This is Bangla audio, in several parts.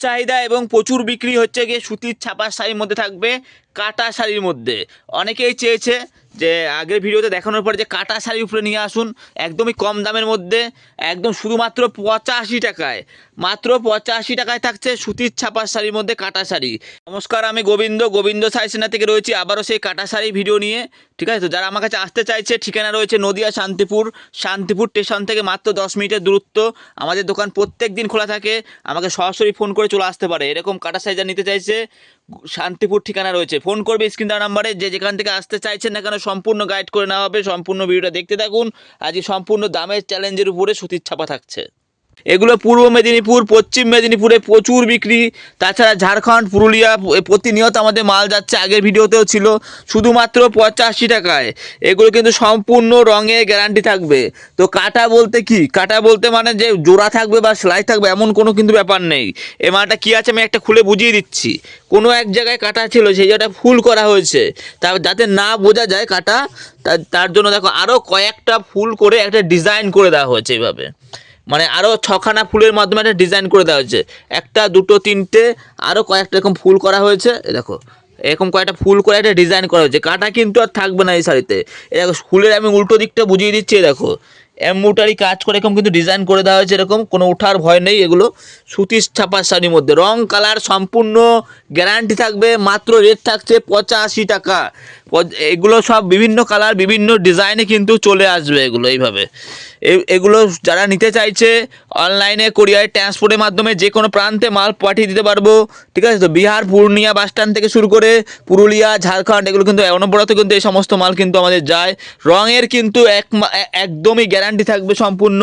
চাহিদা এবং প্রচুর বিক্রি হচ্ছে গিয়ে সুতির ছাপার শাড়ির মধ্যে থাকবে কাটা শাড়ির মধ্যে। অনেকেই চেয়েছে যে আগের ভিডিওতে দেখানোর পরে যে কাটা শাড়ির উপরে নিয়ে আসুন একদমই কম দামের মধ্যে, একদম শুধুমাত্র 85 টাকায়, মাত্র 85 টাকায় থাকছে সুতির ছাপার শাড়ির মধ্যে কাটা শাড়ি। নমস্কার, আমি গোবিন্দ শাড়ি সেনা থেকে রয়েছি আবারও সেই কাটা শাড়ি ভিডিও নিয়ে। ঠিক আছে, তো যারা আমার কাছে আসতে চাইছে ঠিকানা রয়েছে নদিয়া শান্তিপুর স্টেশন থেকে মাত্র 10 মিনিটের দূরত্ব। আমাদের দোকান প্রত্যেক দিন খোলা থাকে, আমাকে সরাসরি ফোন করে চলে আসতে পারে। এরকম কাটা শাড়ি যা নিতে চাইছে শান্তিপুর ঠিকানা রয়েছে, ফোন করবে স্ক্রিন দেওয়া নাম্বারে। যে যেখান থেকে আসতে চাইছেন না কেন সম্পূর্ণ গাইড করে নেওয়া হবে। সম্পূর্ণ ভিডিওটা দেখতে থাকুন। আজকে সম্পূর্ণ দামের চ্যালেঞ্জের উপরে সুতির ছাপা থাকছে। এগুলো পূর্ব মেদিনীপুর, পশ্চিম মেদিনীপুরে প্রচুর বিক্রি। তাছাড়া ঝাড়খণ্ড, পুরুলিয়া প্রতিনিয়ত আমাদের মাল যাচ্ছে, আগের ভিডিওতেও ছিল। শুধুমাত্র 85 টাকায় এগুলো কিন্তু সম্পূর্ণ রঙে গ্যারান্টি থাকবে। তো কাটা বলতে কি, কাটা বলতে মানে যে জোড়া থাকবে বা সেলাই থাকবে এমন কোনো কিন্তু ব্যাপার নেই। এ মালটা কী আছে আমি একটা খুলে বুঝিয়ে দিচ্ছি। কোনো এক জায়গায় কাটা ছিল, সেই জায়গাটা ফুল করা হয়েছে, তা যাতে না বোঝা যায় কাটা, তার জন্য দেখো আরও কয়েকটা ফুল করে একটা ডিজাইন করে দেওয়া হয়েছে। এইভাবে মানে আরও 6খানা ফুলের মাধ্যমে একটা ডিজাইন করে দেওয়া হয়েছে। একটা, দুটো, তিনটে, আরও কয়েকটা এরকম ফুল করা হয়েছে। দেখো এরকম কয়েকটা ফুল করে একটা ডিজাইন করা হয়েছে। কাটা কিন্তু আর থাকবে না এই শাড়িতে। দেখো ফুলের আমি উল্টো দিকটা বুঝিয়ে দিচ্ছি। দেখো এমব্রয়ডারি কাজ করে এরকম কিন্তু ডিজাইন করে দেওয়া হয়েছে। এরকম কোনো ওঠার ভয় নেই। এগুলো সুতির ছাপার শাড়ির মধ্যে রং কালার সম্পূর্ণ গ্যারান্টি থাকবে। মাত্র রেট থাকছে 85 টাকা। এগুলো সব বিভিন্ন কালার বিভিন্ন ডিজাইনে কিন্তু চলে আসবে এগুলো এইভাবে। এগুলো যারা নিতে চাইছে অনলাইনে কোরিয়ার ট্রান্সপোর্টের মাধ্যমে যে কোনো প্রান্তে মাল পাঠিয়ে দিতে পারবো। ঠিক আছে, তো বিহার পূর্ণিয়া বাস স্ট্যান্ড থেকে শুরু করে পুরুলিয়া, ঝাড়খণ্ড এগুলো কিন্তু অনবরত কিন্তু এই সমস্ত মাল কিন্তু আমাদের যায়। রঙের কিন্তু একদমই গ্যারান্টি থাকবে সম্পূর্ণ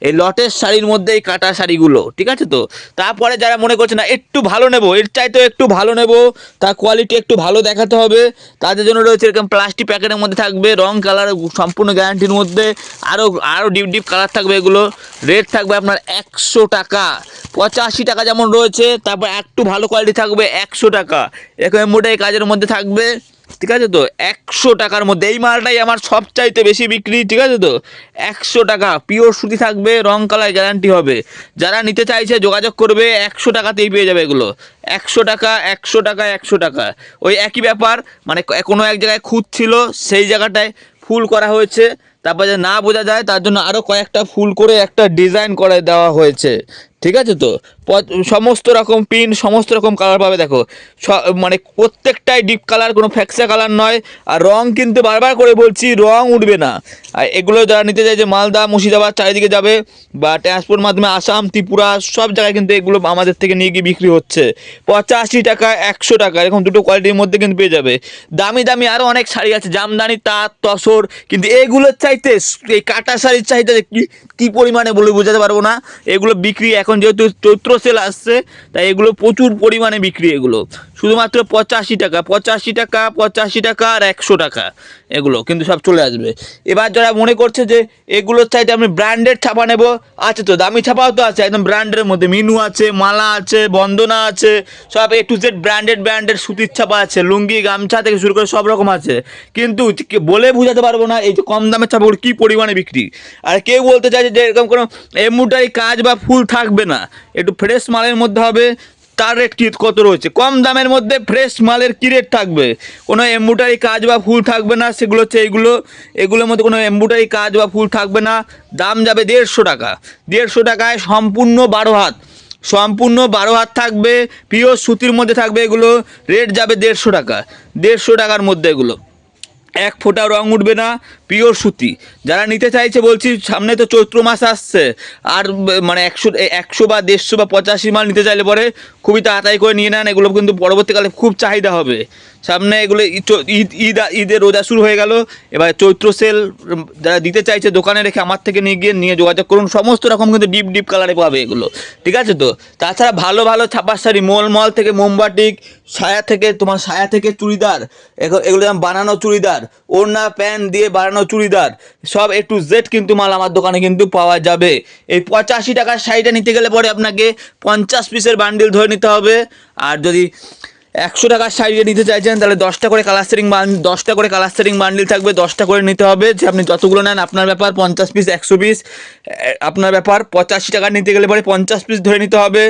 এই লটের শাড়ির মধ্যে, এই কাটা শাড়িগুলো। ঠিক আছে, তো তারপরে যারা মনে করছে না একটু ভালো নেবো, এর চাইতে একটু ভালো নেবো, তার কোয়ালিটি একটু ভালো দেখাতে হবে, তাদের জন্য রয়েছে এরকম প্লাস্টিক প্যাকেটের মধ্যে থাকবে রং কালার সম্পূর্ণ গ্যারান্টির মধ্যে। আরও ডিপ ডিপ কালার থাকবে। এগুলো রেট থাকবে আপনার 100 টাকা। 85 টাকা যেমন রয়েছে, তারপর একটু ভালো কোয়ালিটি থাকবে 100 টাকা। এরকম মোটাই কাজের মধ্যে থাকবে। ঠিক আছে, তো 100 টাকার মধ্যে এই মালটাই আমার সবচাইতে বেশি বিক্রি। ঠিক আছে, তো 100 টাকা পিওর সুতি থাকবে, রং কালার গ্যারান্টি হবে। যারা নিতে চাইছে যোগাযোগ করবে, 100 টাকাতেই পেয়ে যাবে এগুলো। 100 টাকা, 100 টাকা, 100 টাকা, ওই একই ব্যাপার। মানে কোনো এক জায়গায় খুঁত ছিল, সেই জায়গাটায় ফুল করা হয়েছে। তারপর যে না বোঝা যায় তার জন্য আরও কয়েকটা ফুল করে একটা ডিজাইন করে দেওয়া হয়েছে। ঠিক আছে, তো সমস্ত রকম প্রিন্ট, সমস্ত রকম কালার পাবে। দেখো মানে প্রত্যেকটাই ডিপ কালার, কোনো ফ্যাক্সা কালার নয়। আর রং কিন্তু বারবার করে বলছি রং উঠবে না। আর এগুলো যারা নিতে চাই যে মালদা, মুর্শিদাবাদ চারিদিকে যাবে বা ট্রান্সপোর্ট মাধ্যমে আসাম, ত্রিপুরা সব জায়গায় কিন্তু এগুলো আমাদের থেকে নিয়ে গিয়ে বিক্রি হচ্ছে। 85 টাকা, 100 টাকা এরকম দুটো কোয়ালিটির মধ্যে কিন্তু পেয়ে যাবে। দামি দামি আরও অনেক শাড়ি আছে, জামদানি, তাঁত, তসর, কিন্তু এগুলোর চাইতে এই কাটা শাড়ির চাহিদা কী পরিমাণে বলে বোঝাতে পারবো না। এগুলো বিক্রি এখন যেহেতু চৈত্র সেল আসছে, তাই এগুলো প্রচুর পরিমাণে বিক্রি। এগুলো শুধুমাত্র 85 টাকা, 85 টাকা, 85 টাকা আর 100 টাকা এগুলো কিন্তু সব চলে আসবে। এবার যারা মনে করছে যে এগুলোর চাইতে আমি ব্র্যান্ডেড ছাপা নেব, আছে তো দামি ছাপাও তো আছে, একদম ব্র্যান্ডের মধ্যে মিনু আছে, মালা আছে, বন্দনা আছে, সব A to Z ব্র্যান্ডেড সুতির ছাপা আছে। লুঙ্গি, গামছা থেকে শুরু করে সব রকম আছে। কিন্তু বলে বোঝাতে পারবো না এই যে কম দামের ছাপাগুলো কী পরিমাণে বিক্রি। আর কেউ বলতে চাইছে যে এরকম কোনো এমব্রয়ডারি কাজ বা ফুল থাকবে না, একটু ফ্রেশ মালের মধ্যে হবে, তার রেট কত রয়েছে? কম দামের মধ্যে ফ্রেশ মালের কী রেট থাকবে? কোনো এমব্রয়ডারি কাজ বা ফুল থাকবে না। সেগুলো হচ্ছে এগুলোর মধ্যে কোনো এমব্রয়ডারি কাজ বা ফুল থাকবে না। দাম যাবে 150 টাকা। 150 টাকায় সম্পূর্ণ 12 হাত, সম্পূর্ণ 12 হাত থাকবে, পিওর সুতির মধ্যে থাকবে। এগুলো রেট যাবে 150 টাকা। 150 টাকার মধ্যে এগুলো এক ফোঁটা রং উঠবে না, পিওর সুতি। যারা নিতে চাইছে বলছি, সামনে তো চৈত্র মাস আসছে, আর মানে 100 বা 150 বা 85 মাল নিতে চাইলে পরে খুবই তাড়াতাড়ি করে নিয়ে নেন। এগুলো কিন্তু পরবর্তীকালে খুব চাহিদা হবে। সামনে এগুলো ঈদের রোজা শুরু হয়ে গেল, এবার চৈত্র সেল যারা দিতে চাইছে দোকানে রেখে আমার থেকে নিয়ে যোগাযোগ করুন। সমস্ত রকম কিন্তু ডিপ ডিপ কালারে পাবে এগুলো। ঠিক আছে, তো তাছাড়া ভালো ভালো ছাপার শাড়ি মল থেকে মোমবাটিক, সায়া থেকে চুড়িদার, এগুলো যেমন বানানো চুড়িদার, ওড়না প্যান্ট দিয়ে বানানো চুড়িদার, সব A to Z কিন্তু মাল আমার দোকানে কিন্তু পাওয়া যাবে। এই 85 টাকার শাড়িটা নিতে গেলে পরে আপনাকে 50 পিসের বান্ডিল ধরে নিতে হবে। আর যদি 100 টাকার শাড়ি নিতে চাইছেন তাহলে 10টা করে কালার সেটিং বান্ডিল থাকবে, 10টা করে নিতে হবে। যে আপনি যতগুলো নেন আপনার ব্যাপার, 50 পিস 100 পিস আপনার ব্যাপার। 85 টাকা নিতে গেলে পরে 50 পিস ধরে নিতে হবে।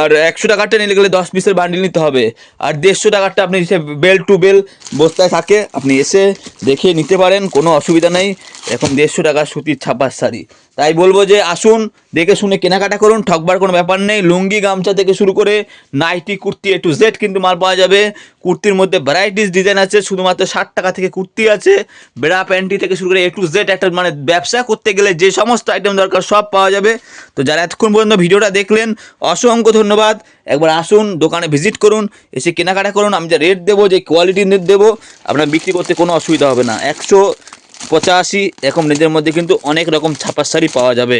আর 100 টাকারটা নিলে গেলে 10 পিসের বান্ডিল নিতে হবে। আর 150 টাকারটা আপনি এসে বেল টু বেল বস্তায় থাকে, আপনি এসে দেখে নিতে পারেন, কোনো অসুবিধা নেই। এখন 150 টাকার সুতির ছাপার শাড়ি, তাই বলবো যে আসুন, দেখে শুনে কেনাকাটা করুন, ঠকবার কোনো ব্যাপার নেই। লুঙ্গি গামছা থেকে শুরু করে nightie kurti A to Z কিন্তু মাল পাওয়া যাবে। কুর্তির মধ্যে ভ্যারাইটিস ডিজাইন আছে, শুধুমাত্র 60 টাকা থেকে কুর্তি আছে। বেড়া প্যান্টি থেকে শুরু করে A to Z, একটা মানে ব্যবসা করতে গেলে যে সমস্ত আইটেম দরকার সব পাওয়া যাবে। তো যারা এতক্ষণ পর্যন্ত ভিডিওটা দেখলেন অসংখ্য ধন্যবাদ। একবার আসুন, দোকানে ভিজিট করুন, এসে কেনাকাটা করুন। আমি যা রেট দেবো, যে কোয়ালিটির রেট দেবো, আপনার বিক্রি করতে কোনো অসুবিধা হবে না। 185 এরকম রেঞ্জের মধ্যে কিন্তু অনেক রকম ছাপার শাড়ি পাওয়া যাবে।